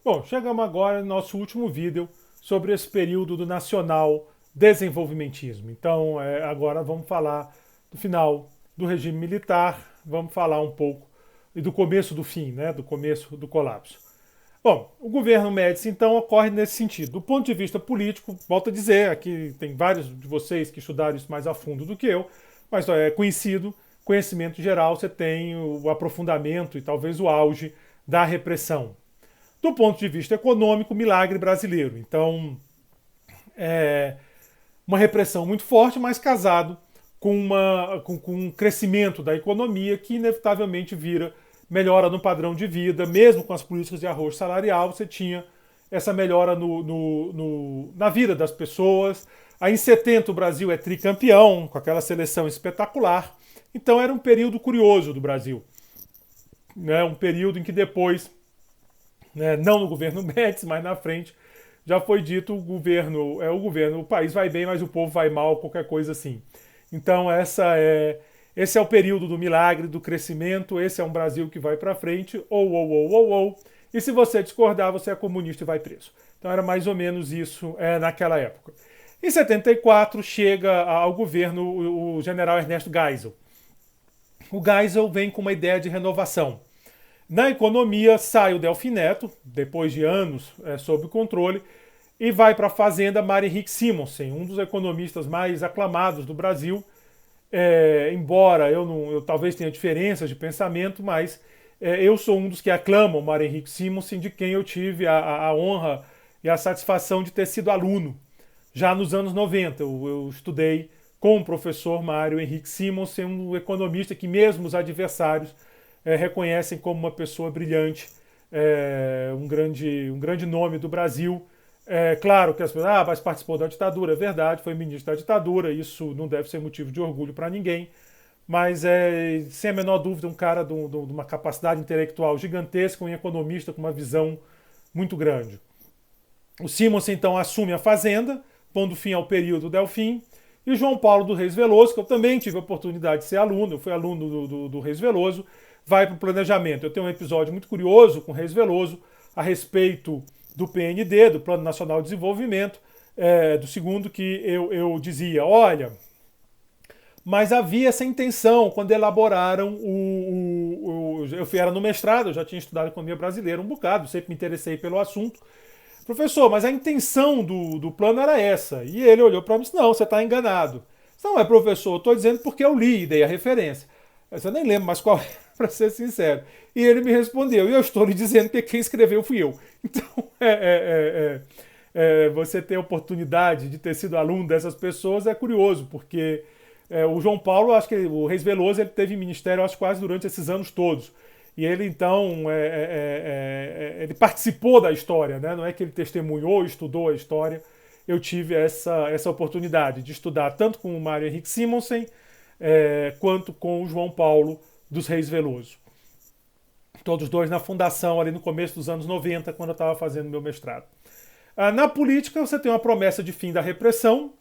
Bom, chegamos agora no nosso último vídeo sobre esse período do nacional desenvolvimentismo. Então, agora vamos falar do final do regime militar, vamos falar um pouco e do começo do fim, né, do começo do colapso. Bom, o governo Médici, então, ocorre nesse sentido. Do ponto de vista político, volto a dizer, aqui tem vários de vocês que estudaram isso mais a fundo do que eu, mas é conhecido, conhecimento geral, você tem o aprofundamento e talvez o auge da repressão. Do ponto de vista econômico, milagre brasileiro. Então, é uma repressão muito forte, mas casado com um crescimento da economia que inevitavelmente vira melhora no padrão de vida, mesmo com as políticas de arroz salarial, você tinha essa melhora na vida das pessoas. Aí em 70 o Brasil é tricampeão, com aquela seleção espetacular. Então era um período curioso do Brasil. Né? Um período em que depois, né, não no governo Médici, mas na frente, já foi dito o país vai bem, mas o povo vai mal, qualquer coisa assim. Então esse é o período do milagre, do crescimento, esse é um Brasil que vai para frente, ou. E se você discordar, você é comunista e vai preso. Então era mais ou menos isso naquela época. Em 74 chega ao governo o general Ernesto Geisel. O Geisel vem com uma ideia de renovação. Na economia sai o Delfim Neto, depois de anos sob controle, e vai para a fazenda Mário Henrique Simonsen, um dos economistas mais aclamados do Brasil. Embora eu talvez tenha diferenças de pensamento, mas eu sou um dos que aclamam Mário Henrique Simonsen, de quem eu tive a honra e a satisfação de ter sido aluno. Já nos anos 90, eu estudei com o professor Mário Henrique Simonsen, um economista que mesmo os adversários reconhecem como uma pessoa brilhante, um grande nome do Brasil. Claro que as pessoas, mas participou da ditadura, é verdade, foi ministro da ditadura, isso não deve ser motivo de orgulho para ninguém, mas sem a menor dúvida um cara de uma capacidade intelectual gigantesca, um economista com uma visão muito grande. O Simonsen então assume a fazenda, pondo fim ao período Delfim, e o João Paulo do Reis Veloso, que eu também tive a oportunidade de ser aluno, eu fui aluno do Reis Veloso, vai para o planejamento. Eu tenho um episódio muito curioso com o Reis Veloso a respeito do PND, do Plano Nacional de Desenvolvimento, do segundo, que eu dizia, olha, mas havia essa intenção quando elaboraram eu era no mestrado, eu já tinha estudado economia brasileira um bocado, sempre me interessei pelo assunto. Professor, mas a intenção do plano era essa. E ele olhou para mim e disse, não, você está enganado. Não, professor, eu estou dizendo porque eu li e dei a referência. Eu nem lembro mais qual era, para ser sincero. E ele me respondeu, e eu estou lhe dizendo que quem escreveu fui eu. Então, você ter a oportunidade de ter sido aluno dessas pessoas é curioso, porque o João Paulo, acho que o Reis Veloso, ele teve ministério, acho, quase durante esses anos todos. E ele, então, ele participou da história, né? Não é que ele testemunhou, estudou a história. Eu tive essa oportunidade de estudar tanto com o Mário Henrique Simonsen, quanto com o João Paulo dos Reis Veloso. Todos dois na fundação, ali no começo dos anos 90, quando eu estava fazendo meu mestrado. Na política, você tem uma promessa de fim da repressão.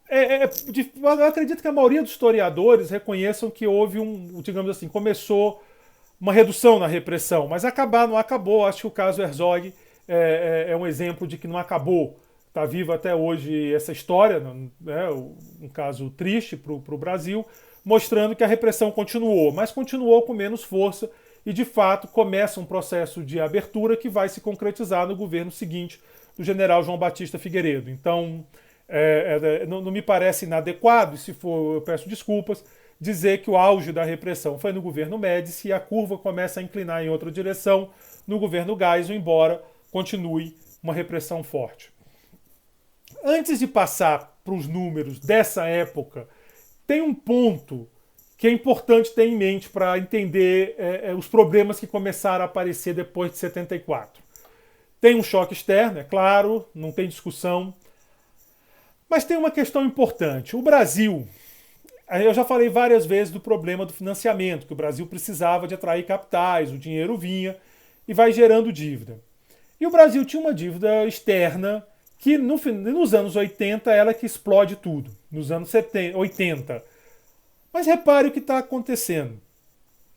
Eu acredito que a maioria dos historiadores reconheçam que houve digamos assim, começou uma redução na repressão, mas não acabou. Acho que o caso Herzog é um exemplo de que não acabou. Está viva até hoje essa história, né, um caso triste para o Brasil, mostrando que a repressão continuou, mas continuou com menos força e, de fato, começa um processo de abertura que vai se concretizar no governo seguinte do general João Batista Figueiredo. Então, não me parece inadequado, e se for, eu peço desculpas, dizer que o auge da repressão foi no governo Médici e a curva começa a inclinar em outra direção no governo Geisel, embora continue uma repressão forte. Antes de passar para os números dessa época, tem um ponto que é importante ter em mente para entender os problemas que começaram a aparecer depois de 74. Tem um choque externo, é claro, não tem discussão, mas tem uma questão importante. O Brasil, eu já falei várias vezes do problema do financiamento, que o Brasil precisava de atrair capitais, o dinheiro vinha e vai gerando dívida. E o Brasil tinha uma dívida externa que nos anos 80 ela que explode tudo, nos anos 80. Mas repare o que está acontecendo.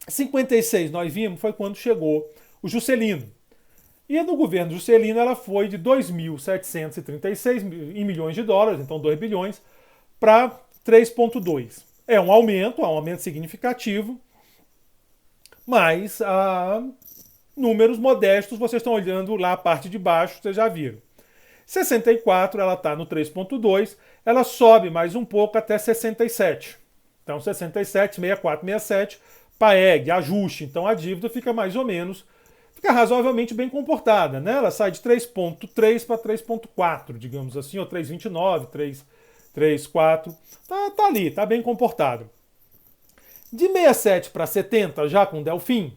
Em 56 nós vimos, foi quando chegou o Juscelino. E no governo Juscelino ela foi de 2.736 em milhões de dólares, então 2 bilhões, para 3,2. É um aumento significativo, mas números modestos, vocês estão olhando lá a parte de baixo, vocês já viram. 64 ela está no 3,2, ela sobe mais um pouco até 67. Então 67, 64, 67, PAEG, ajuste. Então a dívida fica mais ou menos, fica razoavelmente bem comportada, né? Ela sai de 3,3 para 3,4, digamos assim, ou 3,29, 3,4. Tá ali, tá bem comportado. De 67 para 70, já com Delfim,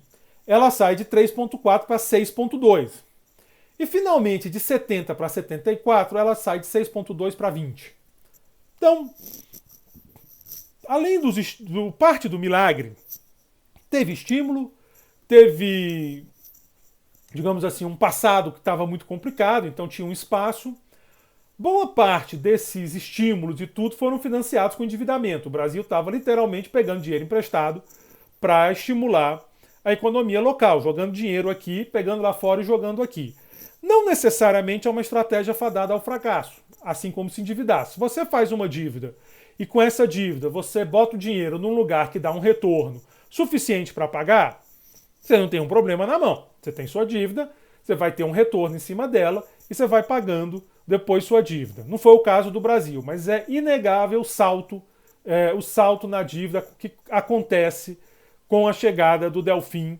ela sai de 3,4 para 6,2. E finalmente, de 70 para 74, ela sai de 6,2 para 20. Então, além do parte do milagre, teve estímulo, teve, digamos assim, um passado que estava muito complicado, então tinha um espaço. Boa parte desses estímulos e tudo foram financiados com endividamento. O Brasil estava literalmente pegando dinheiro emprestado para estimular a economia local, jogando dinheiro aqui, pegando lá fora e jogando aqui. Não necessariamente é uma estratégia fadada ao fracasso, assim como se endividar. Se você faz uma dívida e com essa dívida você bota o dinheiro num lugar que dá um retorno suficiente para pagar, você não tem um problema na mão. Você tem sua dívida, você vai ter um retorno em cima dela e você vai pagando depois sua dívida. Não foi o caso do Brasil, mas é inegável o salto na dívida que acontece com a chegada do Delfim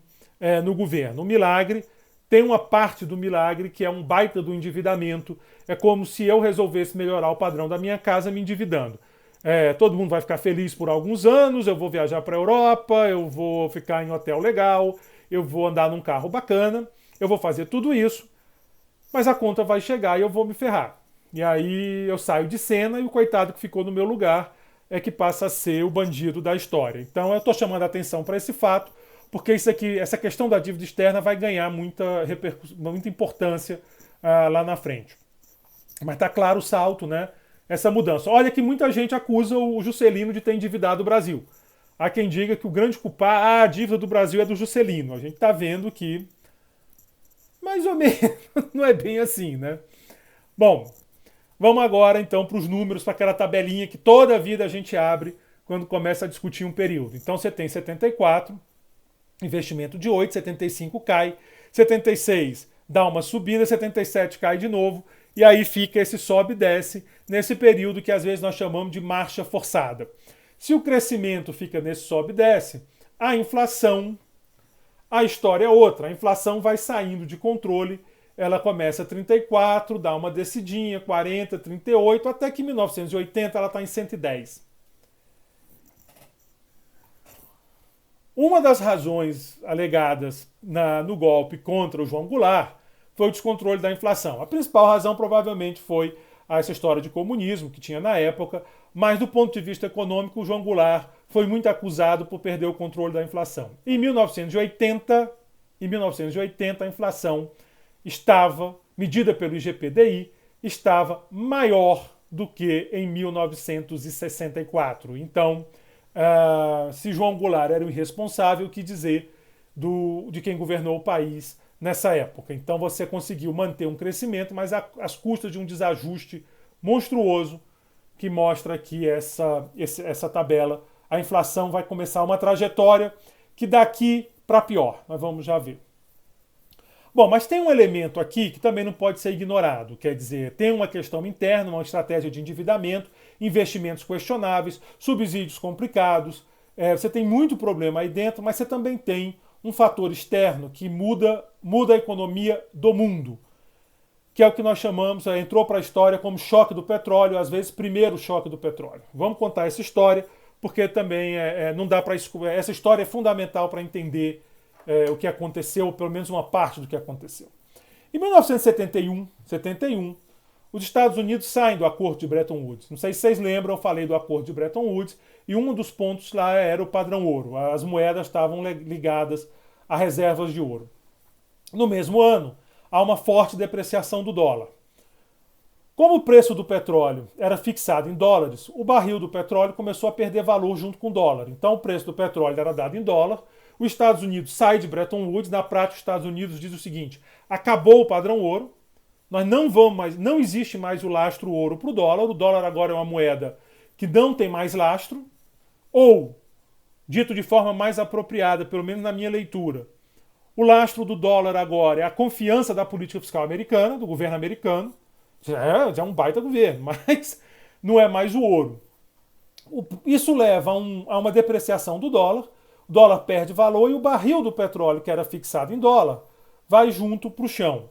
no governo. O milagre tem uma parte do milagre que é um baita do endividamento. É como se eu resolvesse melhorar o padrão da minha casa me endividando. Todo mundo vai ficar feliz por alguns anos, eu vou viajar para a Europa, eu vou ficar em hotel legal, eu vou andar num carro bacana, eu vou fazer tudo isso, mas a conta vai chegar e eu vou me ferrar. E aí eu saio de cena e o coitado que ficou no meu lugar é que passa a ser o bandido da história. Então eu estou chamando a atenção para esse fato, porque isso aqui, essa questão da dívida externa vai ganhar muita importância lá na frente. Mas está claro o salto, né? Essa mudança. Olha que muita gente acusa o Juscelino de ter endividado o Brasil. Há quem diga que o grande culpado, a dívida do Brasil é do Juscelino. A gente está vendo que mais ou menos não é bem assim, né? Bom, vamos agora então para os números, para aquela tabelinha que toda a vida a gente abre quando começa a discutir um período. Então você tem 74, investimento de 8, 75 cai, 76 dá uma subida, 77 cai de novo, e aí fica esse sobe e desce nesse período que às vezes nós chamamos de marcha forçada. Se o crescimento fica nesse sobe e desce, a inflação, a história é outra. A inflação vai saindo de controle, ela começa a 34, dá uma descidinha, 40, 38, até que em 1980 ela está em 110. Uma das razões alegadas no golpe contra o João Goulart foi o descontrole da inflação. A principal razão provavelmente foi essa história de comunismo que tinha na época, mas do ponto de vista econômico, o João Goulart foi muito acusado por perder o controle da inflação. Em 1980, a inflação estava, medida pelo IGPDI, estava maior do que em 1964. Então, se João Goulart era o irresponsável, o que dizer de quem governou o país nessa época. Então você conseguiu manter um crescimento, mas às custas de um desajuste monstruoso que mostra aqui essa tabela. A inflação vai começar uma trajetória que daqui para pior. Nós vamos já ver. Bom, mas tem um elemento aqui que também não pode ser ignorado. Quer dizer, tem uma questão interna, uma estratégia de endividamento, investimentos questionáveis, subsídios complicados. Você tem muito problema aí dentro, mas você também tem um fator externo que muda a economia do mundo, que é o que nós chamamos, entrou para a história como choque do petróleo, às vezes primeiro choque do petróleo. Vamos contar essa história, porque também não dá para... Essa história é fundamental para entender o que aconteceu, ou pelo menos uma parte do que aconteceu. Em 1971, os Estados Unidos saem do Acordo de Bretton Woods. Não sei se vocês lembram, eu falei do Acordo de Bretton Woods, e um dos pontos lá era o padrão ouro. As moedas estavam ligadas a reservas de ouro. No mesmo ano, há uma forte depreciação do dólar. Como o preço do petróleo era fixado em dólares, o barril do petróleo começou a perder valor junto com o dólar. Então o preço do petróleo era dado em dólar, Os Estados Unidos sai de Bretton Woods, na prática os Estados Unidos diz o seguinte: acabou o padrão ouro, nós não vamos mais, não existe mais o lastro ouro para o dólar agora é uma moeda que não tem mais lastro, ou, dito de forma mais apropriada, pelo menos na minha leitura, o lastro do dólar agora é a confiança da política fiscal americana, do governo americano, já é um baita governo, mas não é mais o ouro. Isso leva a uma depreciação do dólar, o dólar perde valor e o barril do petróleo, que era fixado em dólar, vai junto para o chão.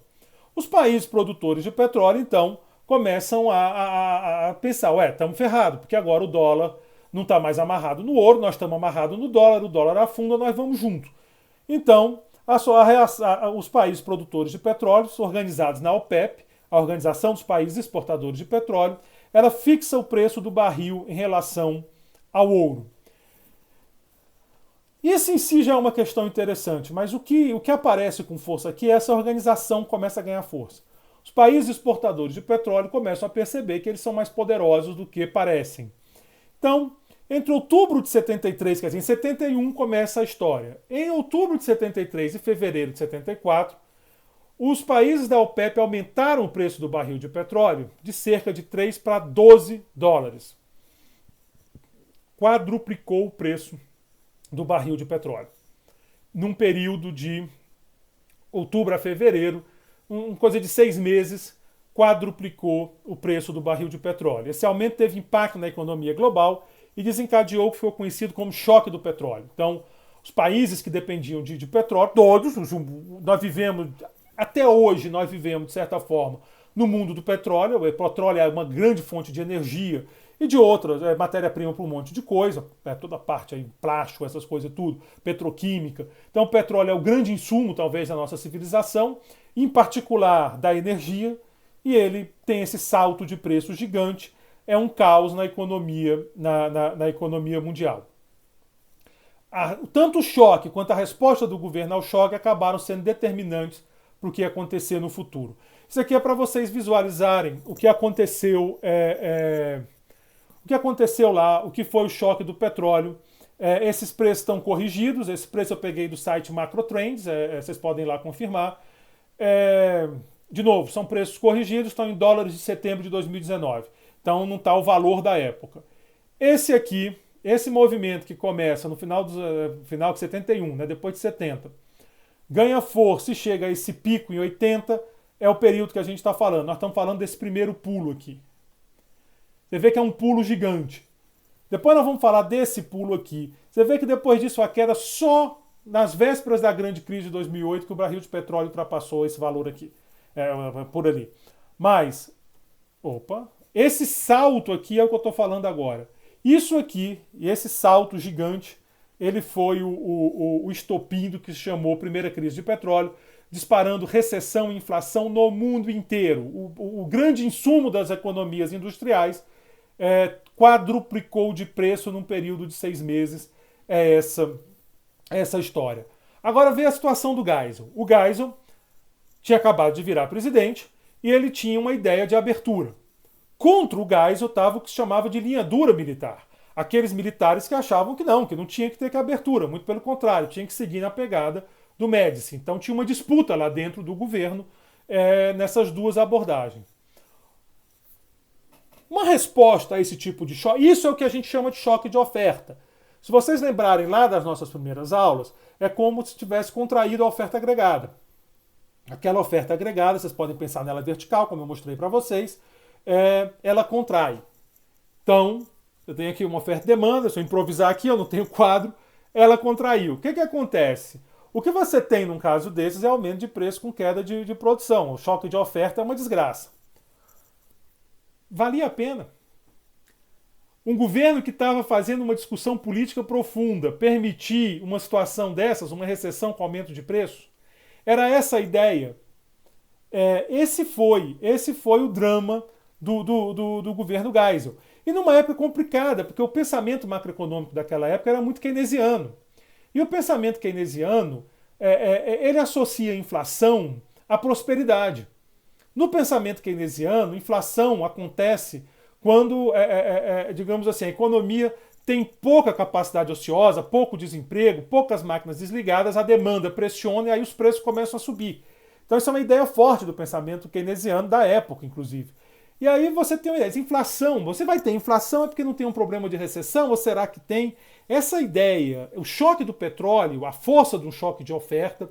Os países produtores de petróleo, então, começam a pensar, estamos ferrados, porque agora o dólar não está mais amarrado no ouro, nós estamos amarrados no dólar, o dólar afunda, nós vamos junto. Então, os países produtores de petróleo, organizados na OPEP, a Organização dos Países Exportadores de Petróleo, ela fixa o preço do barril em relação ao ouro. Isso em si já é uma questão interessante, mas o que aparece com força aqui é essa organização começa a ganhar força. Os países exportadores de petróleo começam a perceber que eles são mais poderosos do que parecem. Então, entre outubro de 73, quer dizer, em 71 começa a história. Em outubro de 73 e fevereiro de 74, os países da OPEP aumentaram o preço do barril de petróleo de cerca de 3 para 12 dólares. Quadruplicou o preço do barril de petróleo. Num período de outubro a fevereiro, coisa de 6 meses, quadruplicou o preço do barril de petróleo. Esse aumento teve impacto na economia global e desencadeou o que ficou conhecido como choque do petróleo. Então, os países que dependiam de petróleo, todos, nós vivemos, até hoje nós vivemos, de certa forma, no mundo do petróleo. O petróleo é uma grande fonte de energia e de outras, matéria-prima para um monte de coisa, toda a parte aí, plástico, essas coisas tudo, petroquímica. Então o petróleo é o grande insumo, talvez, da nossa civilização, em particular da energia, e ele tem esse salto de preço gigante, é um caos na economia, na economia mundial. Tanto o choque quanto a resposta do governo ao choque acabaram sendo determinantes para o que ia acontecer no futuro. Isso aqui é para vocês visualizarem o que aconteceu o que aconteceu lá, o que foi o choque do petróleo. Esses preços estão corrigidos, esse preço eu peguei do site Macrotrends, vocês podem ir lá confirmar. De novo, são preços corrigidos, estão em dólares de setembro de 2019. Então não está o valor da época. Esse aqui, esse movimento que começa no final de 71, né, depois de 70, ganha força e chega a esse pico em 80, é o período que a gente está falando. Nós estamos falando desse primeiro pulo aqui. Você vê que é um pulo gigante. Depois nós vamos falar desse pulo aqui. Você vê que depois disso a queda só nas vésperas da grande crise de 2008 que o barril de petróleo ultrapassou esse valor aqui. Por ali. Mas, esse salto aqui é o que eu estou falando agora. Isso aqui, e esse salto gigante, ele foi o estopim do que se chamou primeira crise de petróleo, disparando recessão e inflação no mundo inteiro. O grande insumo das economias industriais quadruplicou de preço num período de 6 meses. É essa história. Agora vê a situação do Geisel. O Geisel tinha acabado de virar presidente e ele tinha uma ideia de abertura. Contra o Geisel estava o que se chamava de linha dura militar. Aqueles militares que achavam que não tinha que ter abertura, muito pelo contrário, tinha que seguir na pegada do Médici. Então tinha uma disputa lá dentro do governo nessas duas abordagens. Uma resposta a esse tipo de choque, isso é o que a gente chama de choque de oferta. Se vocês lembrarem lá das nossas primeiras aulas, é como se tivesse contraído a oferta agregada. Aquela oferta agregada, vocês podem pensar nela vertical, como eu mostrei para vocês, ela contrai. Então, eu tenho aqui uma oferta e demanda, se eu improvisar aqui, eu não tenho quadro, ela contraiu. O que acontece? O que você tem num caso desses é aumento de preço com queda de produção. O choque de oferta é uma desgraça. Valia a pena. Um governo que estava fazendo uma discussão política profunda permitir uma situação dessas, uma recessão com aumento de preço? Era essa a ideia. Esse foi o drama do governo Geisel. E numa época complicada, porque o pensamento macroeconômico daquela época era muito keynesiano. E o pensamento keynesiano, ele associa a inflação à prosperidade. No pensamento keynesiano, inflação acontece quando, digamos assim, a economia tem pouca capacidade ociosa, pouco desemprego, poucas máquinas desligadas, a demanda pressiona e aí os preços começam a subir. Então isso é uma ideia forte do pensamento keynesiano da época, inclusive. E aí você tem uma ideia, inflação, você vai ter inflação é porque não tem um problema de recessão, ou será que tem? Essa ideia, o choque do petróleo, a força de um choque de oferta,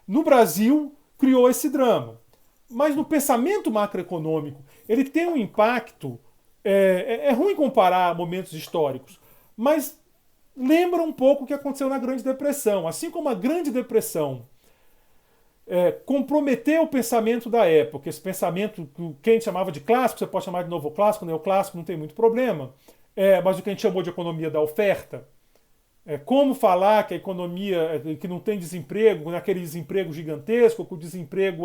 no Brasil criou esse drama. Mas no pensamento macroeconômico, ele tem um impacto, é ruim comparar momentos históricos, mas lembra um pouco o que aconteceu na Grande Depressão. Assim como a Grande Depressão comprometeu o pensamento da época, esse pensamento que a gente chamava de clássico, você pode chamar de novo clássico, neoclássico, não tem muito problema, mas o que a gente chamou de economia da oferta, como falar que a economia, que não tem desemprego, naquele desemprego gigantesco, que o desemprego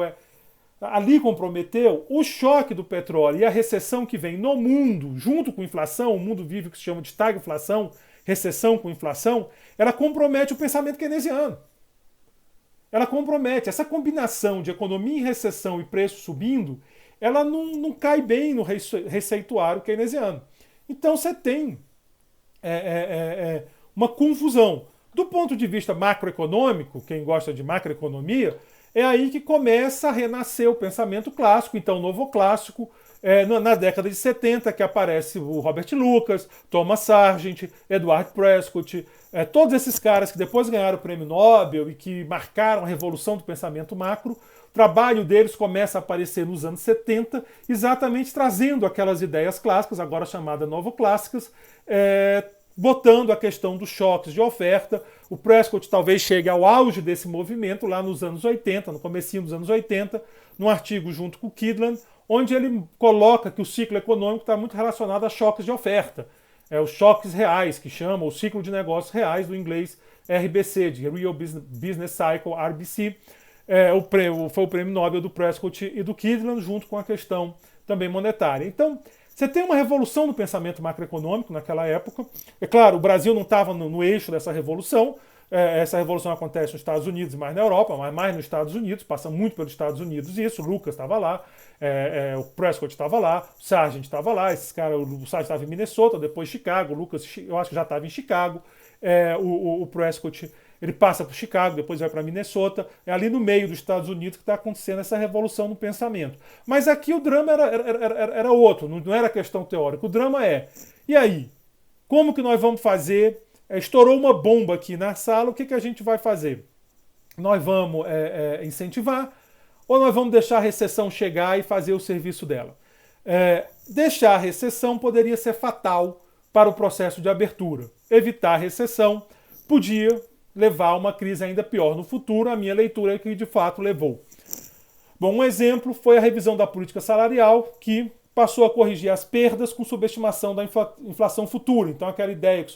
ali comprometeu, o choque do petróleo e a recessão que vem no mundo, junto com a inflação, o mundo vive o que se chama de estagflação, recessão com inflação, ela compromete o pensamento keynesiano. Ela compromete. Essa combinação de economia em recessão e preço subindo, ela não cai bem no receituário keynesiano. Então você tem uma confusão. Do ponto de vista macroeconômico, quem gosta de macroeconomia, é aí que começa a renascer o pensamento clássico, então o novo clássico, na década de 70, que aparece o Robert Lucas, Thomas Sargent, Edward Prescott, todos esses caras que depois ganharam o prêmio Nobel e que marcaram a revolução do pensamento macro. O trabalho deles começa a aparecer nos anos 70, exatamente trazendo aquelas ideias clássicas, agora chamadas novoclássicas, botando a questão dos choques de oferta. O Prescott talvez chegue ao auge desse movimento lá nos anos 80, no comecinho dos anos 80, num artigo junto com o Kydland, onde ele coloca que o ciclo econômico está muito relacionado a choques de oferta. Os choques reais, que chama o ciclo de negócios reais, do inglês RBC, de Real Business Cycle, RBC. Foi o prêmio Nobel do Prescott e do Kydland, junto com a questão também monetária. Então, você tem uma revolução no pensamento macroeconômico naquela época. É claro, o Brasil não estava no eixo dessa revolução. Essa revolução acontece nos Estados Unidos e mais na Europa, mas mais nos Estados Unidos, passa muito pelos Estados Unidos isso. O Lucas estava lá, o Prescott estava lá, o Sargent estava lá, esses caras, o Sargent estava em Minnesota, depois Chicago, o Lucas eu acho que já estava em Chicago, o Prescott ele passa para Chicago, depois vai para Minnesota, é ali no meio dos Estados Unidos que está acontecendo essa revolução no pensamento. Mas aqui o drama era outro, não era questão teórica, o drama e aí? Como que nós vamos fazer? Estourou uma bomba aqui na sala, o que a gente vai fazer? Nós vamos incentivar ou nós vamos deixar a recessão chegar e fazer o serviço dela? Deixar a recessão poderia ser fatal para o processo de abertura. Evitar a recessão podia levar a uma crise ainda pior no futuro. A minha leitura é que de fato levou. Bom, um exemplo foi a revisão da política salarial, que passou a corrigir as perdas com subestimação da inflação futura. Então aquela ideia que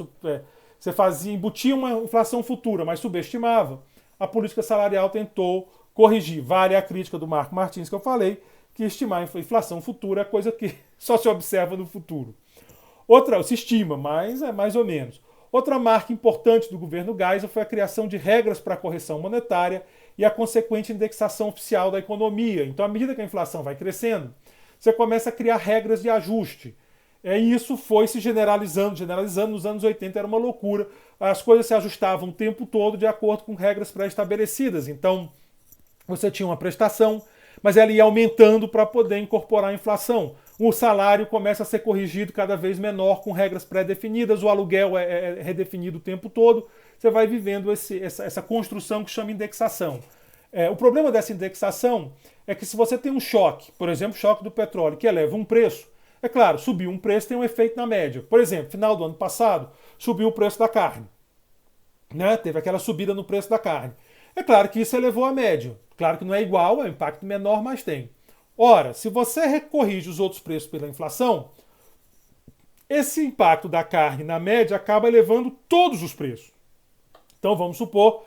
você embutia uma inflação futura, mas subestimava, a política salarial tentou corrigir. Vale a crítica do Marco Martins que eu falei, que estimar a inflação futura é coisa que só se observa no futuro. Se estima, mas é mais ou menos. Outra marca importante do governo Geisel foi a criação de regras para a correção monetária e a consequente indexação oficial da economia. Então, à medida que a inflação vai crescendo, você começa a criar regras de ajuste. E isso foi se generalizando. Nos anos 80 era uma loucura. As coisas se ajustavam o tempo todo de acordo com regras pré-estabelecidas. Então, você tinha uma prestação, mas ela ia aumentando para poder incorporar a inflação. O salário começa a ser corrigido cada vez menor com regras pré-definidas, o aluguel é redefinido o tempo todo. Você vai vivendo essa construção que chama indexação. O problema dessa indexação é que se você tem um choque, por exemplo, choque do petróleo, que eleva um preço, é claro, subir um preço tem um efeito na média. Por exemplo, final do ano passado, subiu o preço da carne. Teve aquela subida no preço da carne. É claro que isso elevou a média. Claro que não é igual, é um impacto menor, mas tem. Ora, se você recorrige os outros preços pela inflação, esse impacto da carne na média acaba elevando todos os preços. Então vamos supor,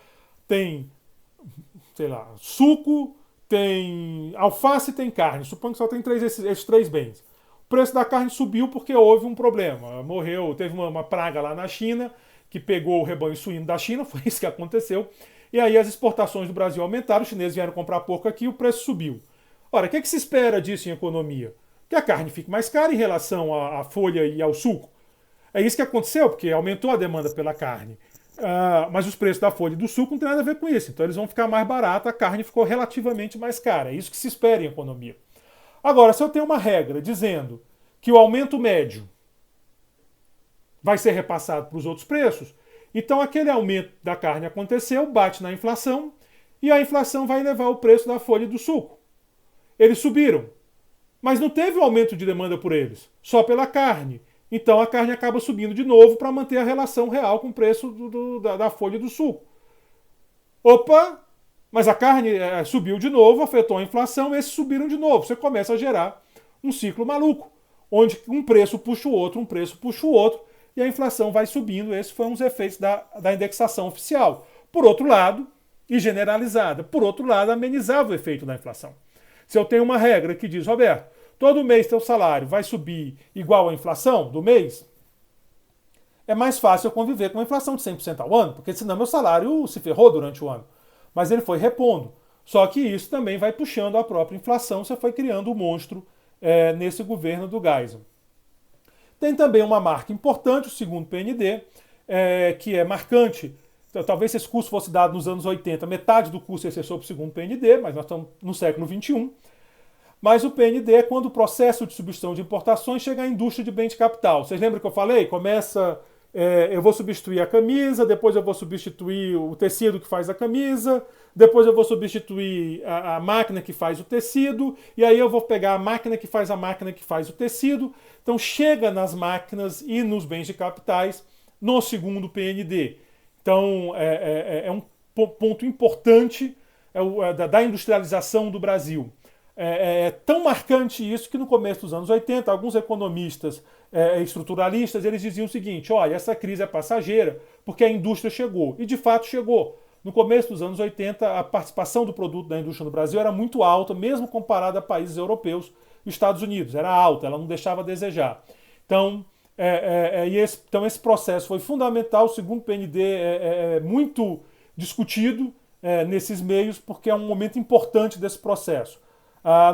tem, suco, tem alface e tem carne. Suponho que só tem esses três bens. O preço da carne subiu porque houve um problema. Teve uma praga lá na China que pegou o rebanho suíno da China, foi isso que aconteceu. E aí as exportações do Brasil aumentaram, os chineses vieram comprar porco aqui e o preço subiu. Ora, o que se espera disso em economia? Que a carne fique mais cara em relação à folha e ao suco. É isso que aconteceu, porque aumentou a demanda pela carne. Mas os preços da folha e do suco não tem nada a ver com isso. Então eles vão ficar mais baratos, a carne ficou relativamente mais cara. É isso que se espera em economia. Agora, se eu tenho uma regra dizendo que o aumento médio vai ser repassado para os outros preços, então aquele aumento da carne aconteceu, bate na inflação, e a inflação vai elevar o preço da folha e do suco. Eles subiram, mas não teve um aumento de demanda por eles, só pela carne. Então a carne acaba subindo de novo para manter a relação real com o preço da folha e do suco. Opa, mas a carne subiu de novo, afetou a inflação, esses subiram de novo. Você começa a gerar um ciclo maluco, onde um preço puxa o outro, um preço puxa o outro, e a inflação vai subindo. Esses foram os efeitos da indexação oficial. Por outro lado, e generalizada, por outro lado, amenizava o efeito da inflação. Se eu tenho uma regra que diz, Roberto, todo mês teu salário vai subir igual à inflação do mês, é mais fácil eu conviver com uma inflação de 100% ao ano, porque senão meu salário se ferrou durante o ano. Mas ele foi repondo. Só que isso também vai puxando a própria inflação, você foi criando um monstro nesse governo do Geisel. Tem também uma marca importante, o segundo PND, que é marcante. Talvez se esse curso fosse dado nos anos 80, metade do curso ia ser sobre o segundo PND, mas nós estamos no século XXI. Mas o PND é quando o processo de substituição de importações chega à indústria de bem de capital. Vocês lembram que eu falei? Começa, eu vou substituir a camisa, depois eu vou substituir o tecido que faz a camisa, depois eu vou substituir a máquina que faz o tecido, e aí eu vou pegar a máquina que faz a máquina que faz o tecido. Então chega nas máquinas e nos bens de capitais no segundo PND. Então é um ponto importante da industrialização do Brasil. É tão marcante isso que no começo dos anos 80, alguns economistas estruturalistas, eles diziam o seguinte, olha, essa crise é passageira porque a indústria chegou. E de fato chegou. No começo dos anos 80, a participação do produto da indústria no Brasil era muito alta, mesmo comparada a países europeus e Estados Unidos. Era alta, ela não deixava a desejar. Então, esse processo foi fundamental. O segundo PND é muito discutido nesses meios porque é um momento importante desse processo.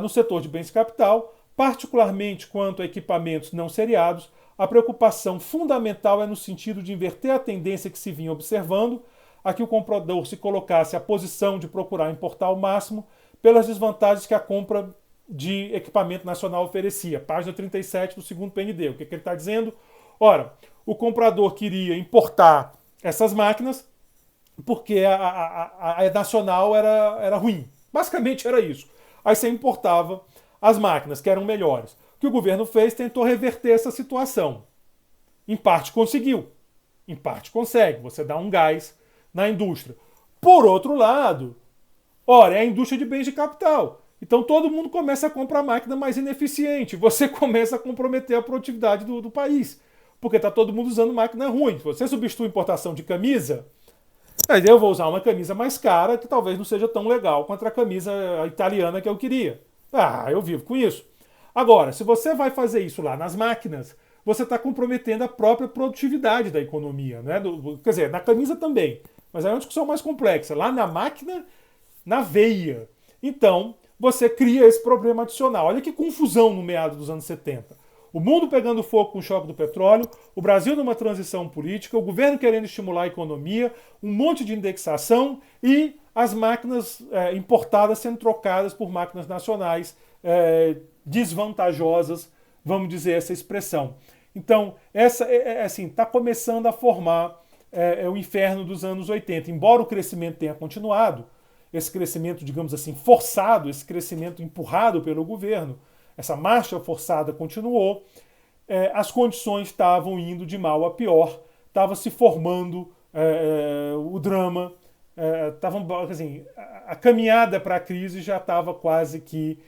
No setor de bens de capital, particularmente quanto a equipamentos não seriados, a preocupação fundamental é no sentido de inverter a tendência que se vinha observando, a que o comprador se colocasse à posição de procurar importar ao máximo pelas desvantagens que a compra de equipamento nacional oferecia. Página 37 do segundo PND. O que ele está dizendo? Ora, o comprador queria importar essas máquinas porque a nacional era ruim. Basicamente era isso. Aí você importava as máquinas que eram melhores. O que o governo fez, tentou reverter essa situação. Em parte conseguiu. Em parte consegue. Você dá um gás na indústria. Por outro lado, ora, é a indústria de bens de capital. Então todo mundo começa a comprar máquina mais ineficiente. Você começa a comprometer a produtividade do país. Porque está todo mundo usando máquina ruim. Se você substitui a importação de camisa, aí eu vou usar uma camisa mais cara que talvez não seja tão legal quanto a camisa italiana que eu queria. Eu vivo com isso. Agora, se você vai fazer isso lá nas máquinas, você está comprometendo a própria produtividade da economia. Né? Quer dizer, na camisa também. Mas é uma discussão mais complexa. Lá na máquina, na veia. Então, você cria esse problema adicional. Olha que confusão no meado dos anos 70. O mundo pegando fogo com o choque do petróleo, o Brasil numa transição política, o governo querendo estimular a economia, um monte de indexação e as máquinas importadas sendo trocadas por máquinas nacionais desvantajosas, vamos dizer essa expressão. Então, está começando a formar o inferno dos anos 80. Embora o crescimento tenha continuado, esse crescimento, digamos assim, forçado, esse crescimento empurrado pelo governo, essa marcha forçada continuou, as condições estavam indo de mal a pior, estava se formando o drama, assim, a caminhada para a crise já estava quase que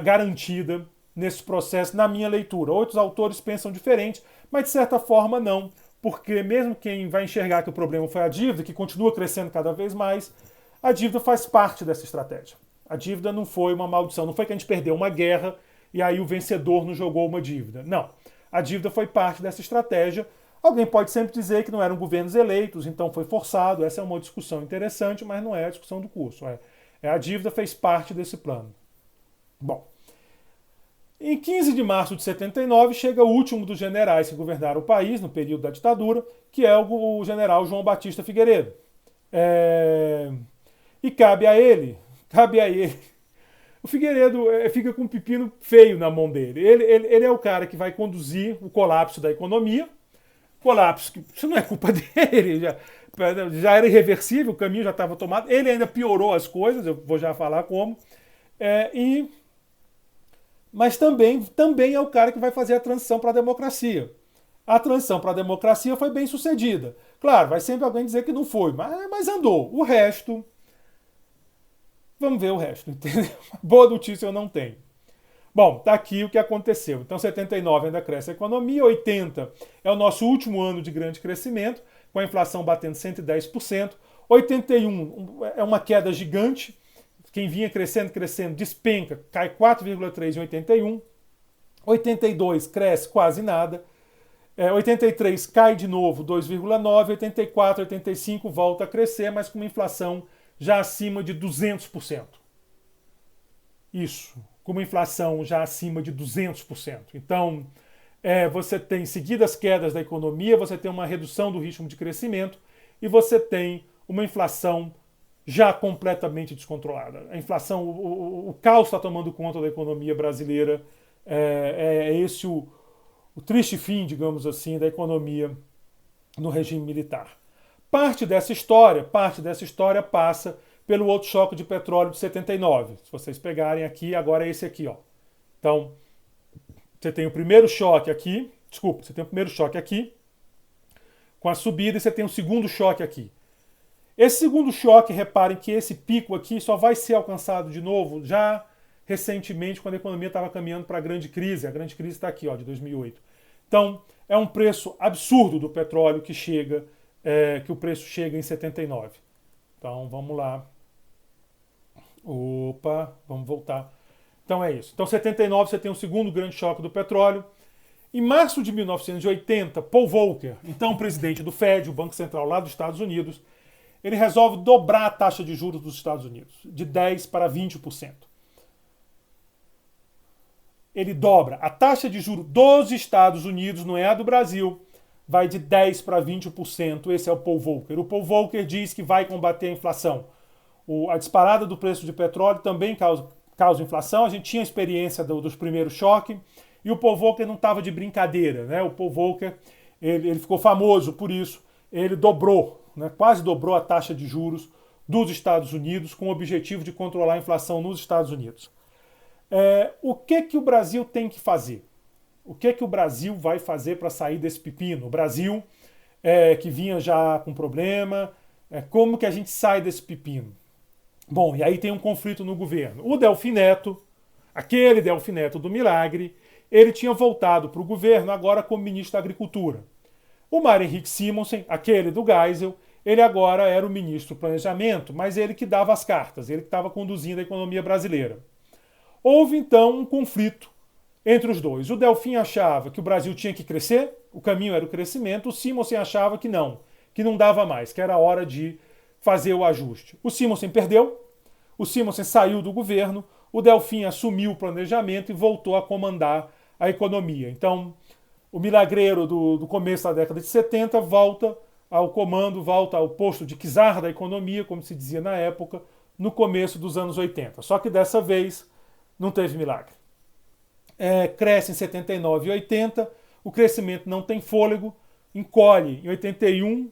garantida nesse processo, na minha leitura. Outros autores pensam diferente, mas de certa forma não, porque mesmo quem vai enxergar que o problema foi a dívida, que continua crescendo cada vez mais, a dívida faz parte dessa estratégia. A dívida não foi uma maldição, não foi que a gente perdeu uma guerra e aí o vencedor nos jogou uma dívida. Não. A dívida foi parte dessa estratégia. Alguém pode sempre dizer que não eram governos eleitos, então foi forçado. Essa é uma discussão interessante, mas não é a discussão do curso. A dívida fez parte desse plano. Bom, Em 15 de março de 79, chega o último dos generais que governaram o país no período da ditadura, que é o general João Batista Figueiredo. E cabe a ele. O Figueiredo fica com um pepino feio na mão dele. Ele é o cara que vai conduzir o colapso da economia. Colapso que isso não é culpa dele, já era irreversível, o caminho já estava tomado. Ele ainda piorou as coisas, eu vou já falar como. Mas também é o cara que vai fazer a transição para a democracia. A transição para a democracia foi bem sucedida. Claro, vai sempre alguém dizer que não foi, mas andou. O resto, vamos ver o resto, entendeu? Boa notícia eu não tenho. Bom, tá aqui o que aconteceu. Então, 79 ainda cresce a economia, 80 é o nosso último ano de grande crescimento, com a inflação batendo 110%. 81 é uma queda gigante. Quem vinha crescendo, despenca, cai 4,3 em 81. 82 cresce quase nada. 83 cai de novo 2,9. 84, 85 volta a crescer, mas com uma inflação já acima de 200%. Isso, com uma inflação já acima de 200%. Então, você tem seguidas quedas da economia, você tem uma redução do ritmo de crescimento e você tem uma inflação já completamente descontrolada. A inflação, o caos está tomando conta da economia brasileira. É esse o triste fim, digamos assim, da economia no regime militar. Parte dessa história passa pelo outro choque de petróleo de 79. Se vocês pegarem aqui, agora é esse aqui, ó. Então, você tem o primeiro choque aqui, com a subida, e você tem o segundo choque aqui. Esse segundo choque, reparem que esse pico aqui só vai ser alcançado de novo já recentemente, quando a economia estava caminhando para a grande crise. A grande crise está aqui, ó, de 2008. Então, é um preço absurdo do petróleo que o preço chega em 79. Então, vamos lá. Vamos voltar. Então é isso. Então, 79 você tem o segundo grande choque do petróleo. Em março de 1980, Paul Volcker, então presidente do Fed, o Banco Central lá dos Estados Unidos, ele resolve dobrar a taxa de juros dos Estados Unidos, de 10% para 20%. Ele dobra. A taxa de juros dos Estados Unidos, não é a do Brasil, vai de 10% para 20%. Esse é o Paul Volcker. O Paul Volcker diz que vai combater a inflação. A disparada do preço de petróleo também causa inflação. A gente tinha experiência dos primeiros choques. E o Paul Volcker não estava de brincadeira, né? O Paul Volcker ele ficou famoso por isso. Ele quase dobrou a taxa de juros dos Estados Unidos com o objetivo de controlar a inflação nos Estados Unidos. O que o Brasil tem que fazer? O que o Brasil vai fazer para sair desse pepino? O Brasil que vinha já com problema, como que a gente sai desse pepino? Bom, e aí tem um conflito no governo. O Delfim Neto, aquele Delfim Neto do Milagre, ele tinha voltado para o governo agora como ministro da Agricultura. O Mário Henrique Simonsen, aquele do Geisel, ele agora era o ministro do Planejamento, mas ele que dava as cartas, ele que estava conduzindo a economia brasileira. Houve então um conflito entre os dois. O Delfim achava que o Brasil tinha que crescer, o caminho era o crescimento, o Simonsen achava que não dava mais, que era hora de fazer o ajuste. O Simonsen perdeu, o Simonsen saiu do governo, o Delfim assumiu o planejamento e voltou a comandar a economia. Então, o milagreiro do começo da década de 70 volta ao comando, volta ao posto de czar da economia, como se dizia na época, no começo dos anos 80. Só que dessa vez não teve milagre. Cresce em 79 e 80, o crescimento não tem fôlego, encolhe em 81,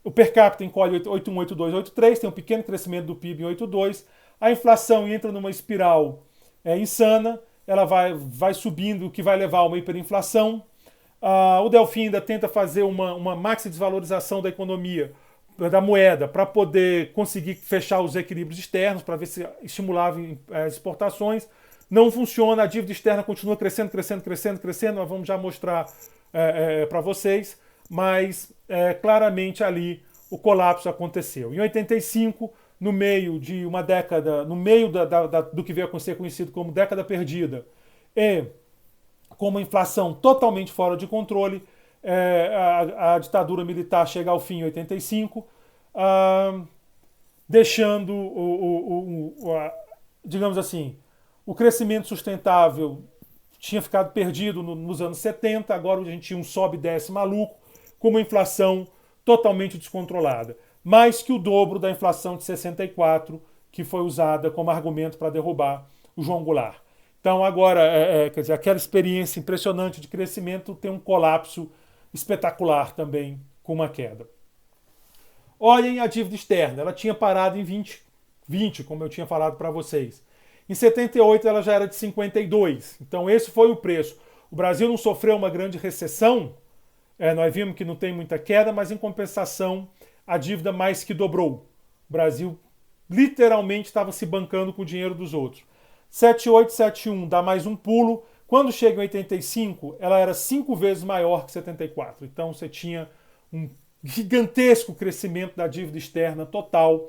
o per capita encolhe 81, 82, 83, tem um pequeno crescimento do PIB em 82, a inflação entra numa espiral insana, ela vai subindo, o que vai levar a uma hiperinflação. O Delfim ainda tenta fazer uma maxi desvalorização da economia, da moeda, para poder conseguir fechar os equilíbrios externos, para ver se estimulava as exportações. Não funciona, a dívida externa continua crescendo. Nós vamos já mostrar para vocês, mas claramente ali o colapso aconteceu. Em 85, no meio de uma década, no meio do que veio a ser conhecido como década perdida, com uma inflação totalmente fora de controle, a ditadura militar chega ao fim em 85, deixando, digamos assim, o crescimento sustentável tinha ficado perdido nos anos 70, agora a gente tinha um sobe e desce maluco, com uma inflação totalmente descontrolada. Mais que o dobro da inflação de 64, que foi usada como argumento para derrubar o João Goulart. Então agora, quer dizer, aquela experiência impressionante de crescimento tem um colapso espetacular também, com uma queda. Olhem a dívida externa, ela tinha parado em 20, como eu tinha falado para vocês. Em 78 ela já era de 52, então esse foi o preço. O Brasil não sofreu uma grande recessão, nós vimos que não tem muita queda, mas em compensação a dívida mais que dobrou. O Brasil literalmente estava se bancando com o dinheiro dos outros. 78, 71 dá mais um pulo. Quando chega em 85, ela era 5 vezes maior que 74. Então você tinha um gigantesco crescimento da dívida externa total.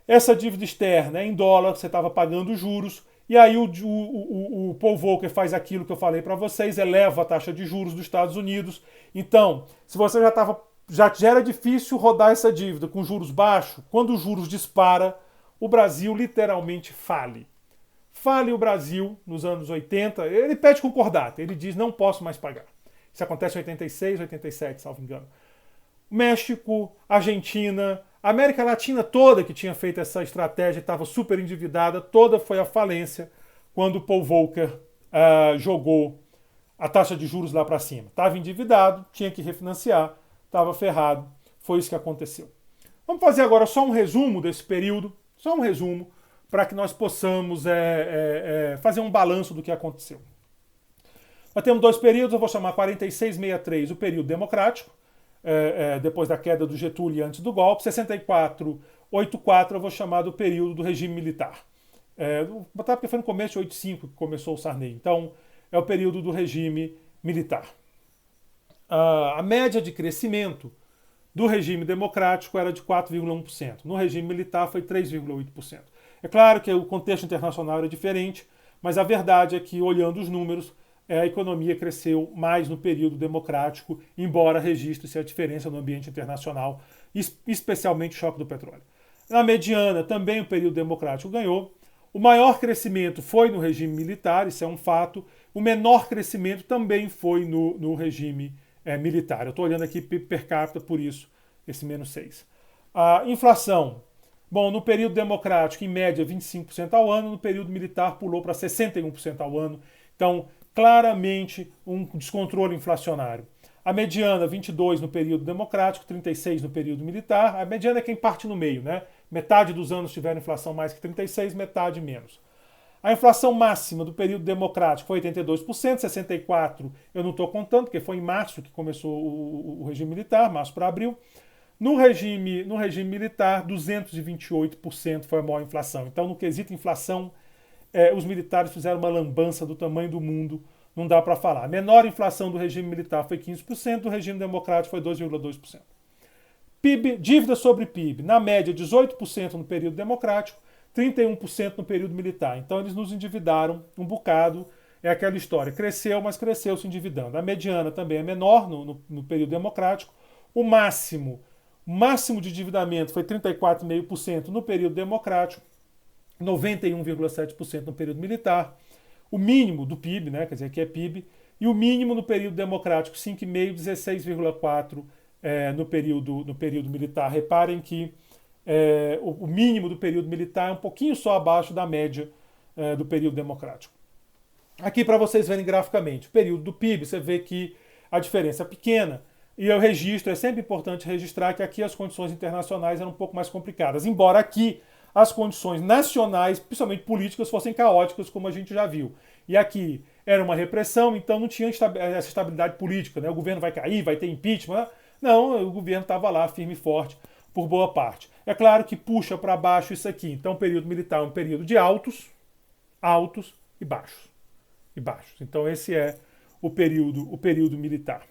Essa dívida externa é em dólar, você estava pagando juros, e aí o Paul Volcker faz aquilo que eu falei para vocês, eleva a taxa de juros dos Estados Unidos. Então, se você já era difícil rodar essa dívida com juros baixos, quando os juros dispara, o Brasil literalmente fale. Fale o Brasil nos anos 80, ele pede concordata, ele diz não posso mais pagar. Isso acontece em 86, 87, salvo engano. México, Argentina, a América Latina toda que tinha feito essa estratégia estava super endividada, toda foi à falência quando o Paul Volcker jogou a taxa de juros lá para cima. Estava endividado, tinha que refinanciar, estava ferrado, foi isso que aconteceu. Vamos fazer agora só um resumo desse período, só um resumo, para que nós possamos fazer um balanço do que aconteceu. Nós temos dois períodos, eu vou chamar 46-63, o período democrático, depois da queda do Getúlio e antes do golpe, 64-84 eu vou chamar do período do regime militar. Vou botar porque foi no começo de 85 que começou o Sarney, então é o período do regime militar. A média de crescimento do regime democrático era de 4,1%, no regime militar foi 3,8%. É claro que o contexto internacional era diferente, mas a verdade é que, olhando os números, a economia cresceu mais no período democrático, embora registre-se a diferença no ambiente internacional, especialmente o choque do petróleo. Na mediana, também o período democrático ganhou. O maior crescimento foi no regime militar, isso é um fato. O menor crescimento também foi no regime militar. Eu estou olhando aqui per capita, por isso, esse menos 6. A inflação. Bom, no período democrático, em média, 25% ao ano, no período militar pulou para 61% ao ano. Então, claramente, um descontrole inflacionário. A mediana, 22% no período democrático, 36% no período militar. A mediana é quem parte no meio, né? Metade dos anos tiveram inflação mais que 36%, metade menos. A inflação máxima do período democrático foi 82%, 64% eu não estou contando, porque foi em março que começou o regime militar, março para abril. No regime militar, 228% foi a maior inflação. Então, no quesito inflação, os militares fizeram uma lambança do tamanho do mundo, não dá para falar. A menor inflação do regime militar foi 15%, do regime democrático foi 2,2%. PIB, dívida sobre PIB, na média 18% no período democrático, 31% no período militar. Então, eles nos endividaram um bocado, é aquela história, cresceu, mas cresceu se endividando. A mediana também é menor no período democrático, o máximo de endividamento foi 34,5% no período democrático, 91,7% no período militar, o mínimo do PIB, né, quer dizer, que é PIB, e o mínimo no período democrático, 5,5%, 16,4% no período militar. Reparem que o mínimo do período militar é um pouquinho só abaixo da média do período democrático. Aqui para vocês verem graficamente, o período do PIB, você vê que a diferença é pequena, e o registro, é sempre importante registrar que aqui as condições internacionais eram um pouco mais complicadas, embora aqui as condições nacionais, principalmente políticas, fossem caóticas, como a gente já viu. E aqui era uma repressão, então não tinha essa estabilidade política, né? O governo vai cair, vai ter impeachment. Não, o governo estava lá firme e forte por boa parte. É claro que puxa para baixo isso aqui. Então o período militar é um período de altos e baixos. Então esse é o período militar.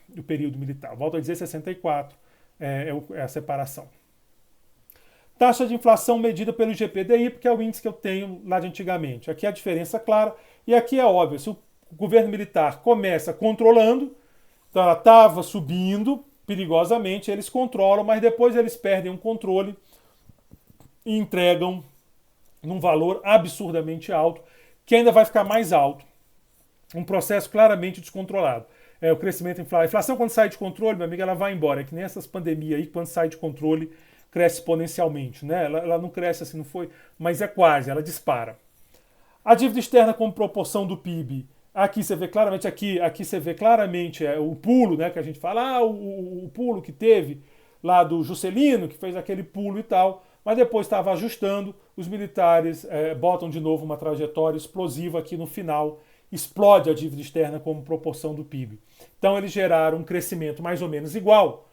Volto a dizer, 64 é a separação. Taxa de inflação medida pelo IGPDI, porque é o índice que eu tenho lá de antigamente. Aqui é a diferença clara, e aqui é óbvio, se o governo militar começa controlando, então ela estava subindo perigosamente, eles controlam, mas depois eles perdem o controle e entregam num valor absurdamente alto, que ainda vai ficar mais alto um processo claramente descontrolado. O crescimento, a inflação quando sai de controle, meu amigo, ela vai embora. É que nem essas pandemias aí, quando sai de controle, cresce exponencialmente, né? Ela não cresce assim, não foi, mas é quase, ela dispara. A dívida externa como proporção do PIB, aqui você vê claramente, aqui você vê claramente o pulo, né, que a gente fala, o pulo que teve lá do Juscelino, que fez aquele pulo e tal, mas depois estava ajustando, os militares botam de novo uma trajetória explosiva aqui no final, explode a dívida externa como proporção do PIB. Então eles geraram um crescimento mais ou menos igual,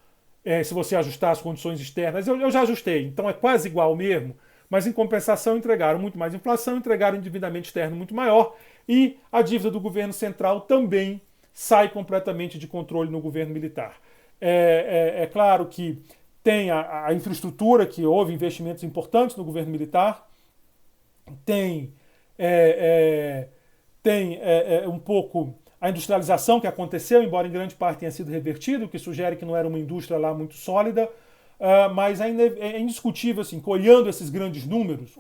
se você ajustar as condições externas, eu já ajustei, então é quase igual mesmo, mas em compensação entregaram muito mais inflação, entregaram endividamento externo muito maior e a dívida do governo central também sai completamente de controle no governo militar. É claro que tem a infraestrutura, que houve investimentos importantes no governo militar, tem, um pouco a industrialização que aconteceu, embora em grande parte tenha sido revertido, o que sugere que não era uma indústria lá muito sólida, mas ainda é indiscutível assim, que olhando esses grandes números,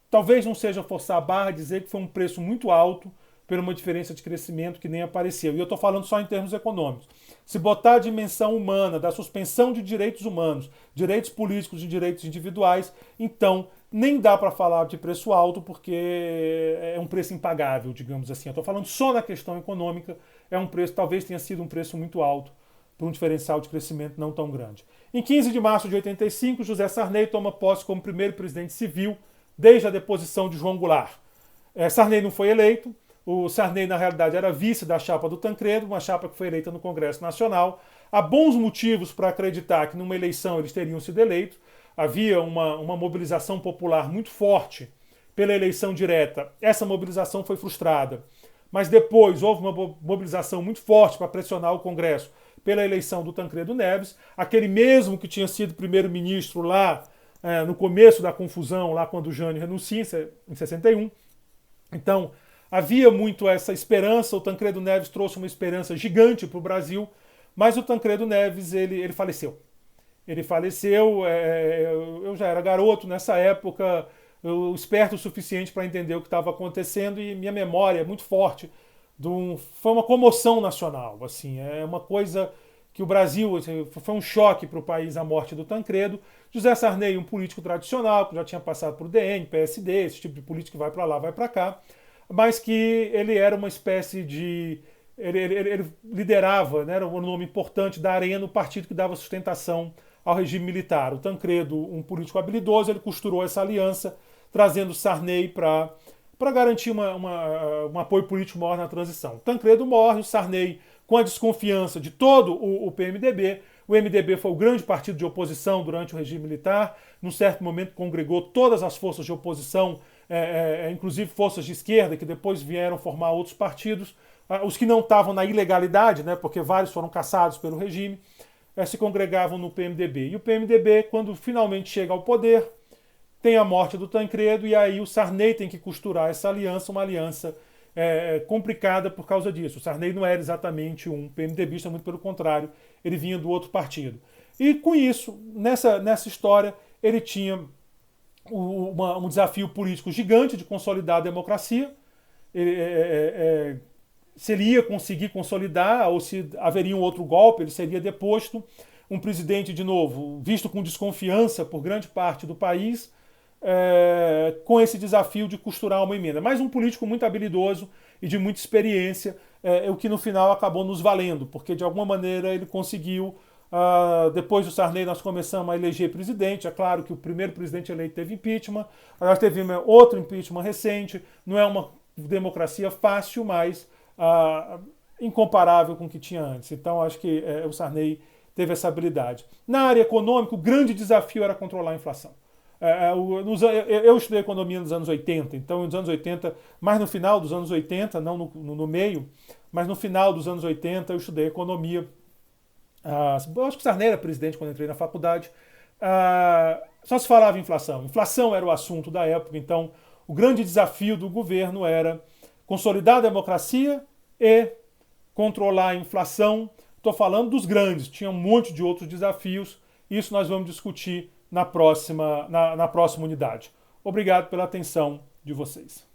talvez não seja forçar a barra dizer que foi um preço muito alto por uma diferença de crescimento que nem apareceu. E eu estou falando só em termos econômicos. Se botar a dimensão humana, da suspensão de direitos humanos, direitos políticos e direitos individuais, então nem dá para falar de preço alto porque é um preço impagável, digamos assim. Eu estou falando só na questão econômica, é um preço, talvez tenha sido um preço muito alto por um diferencial de crescimento não tão grande. Em 15 de março de 85, José Sarney toma posse como primeiro presidente civil desde a deposição de João Goulart. Sarney não foi eleito, o Sarney na realidade era vice da chapa do Tancredo, uma chapa que foi eleita no Congresso Nacional. Há bons motivos para acreditar que numa eleição eles teriam sido eleitos. Havia uma mobilização popular muito forte pela eleição direta. Essa mobilização foi frustrada. Mas depois houve uma mobilização muito forte para pressionar o Congresso pela eleição do Tancredo Neves, aquele mesmo que tinha sido primeiro-ministro lá no começo da confusão, lá quando o Jânio renuncia, em 61. Então, havia muito essa esperança, o Tancredo Neves trouxe uma esperança gigante para o Brasil, mas o Tancredo Neves, ele faleceu. Ele faleceu, eu já era garoto nessa época, eu esperto o suficiente para entender o que estava acontecendo e minha memória é muito forte. Foi uma comoção nacional, assim, é uma coisa que o Brasil, assim, foi um choque para o país a morte do Tancredo. José Sarney, um político tradicional, que já tinha passado por DN, PSD, esse tipo de político que vai para lá, vai para cá, mas que ele era uma espécie de... Ele liderava, né, era um nome importante da Arena, o partido que dava sustentação ao regime militar. O Tancredo, um político habilidoso, ele costurou essa aliança, trazendo Sarney para garantir um apoio político maior na transição. Tancredo morre, o Sarney, com a desconfiança de todo o PMDB, o MDB foi o grande partido de oposição durante o regime militar, num certo momento congregou todas as forças de oposição, inclusive forças de esquerda, que depois vieram formar outros partidos, os que não estavam na ilegalidade, né, porque vários foram caçados pelo regime, se congregavam no PMDB. E o PMDB, quando finalmente chega ao poder, tem a morte do Tancredo e aí o Sarney tem que costurar essa aliança, uma aliança complicada por causa disso. O Sarney não era exatamente um PMDBista, muito pelo contrário, ele vinha do outro partido. E com isso, nessa história, ele tinha um desafio político gigante de consolidar a democracia. Se ele ia conseguir consolidar ou se haveria um outro golpe, ele seria deposto. Um presidente, de novo, visto com desconfiança por grande parte do país, com esse desafio de costurar uma emenda. Mas um político muito habilidoso e de muita experiência, o que no final acabou nos valendo, porque de alguma maneira ele conseguiu. Depois do Sarney nós começamos a eleger presidente. É claro que o primeiro presidente eleito teve impeachment, nós tivemos outro impeachment recente. Não é uma democracia fácil, mas incomparável com o que tinha antes. Então acho que o Sarney teve essa habilidade. Na área econômica, o grande desafio era controlar a inflação. Eu estudei economia nos anos 80, então nos anos 80, mais no final dos anos 80, não no meio, mas no final dos anos 80 eu estudei economia. Eu acho que o Sarney era presidente quando eu entrei na faculdade. Só se falava em inflação. Inflação era o assunto da época, então o grande desafio do governo era consolidar a democracia e controlar a inflação. Estou falando dos grandes, tinha um monte de outros desafios. Isso nós vamos discutir na próxima unidade. Obrigado pela atenção de vocês.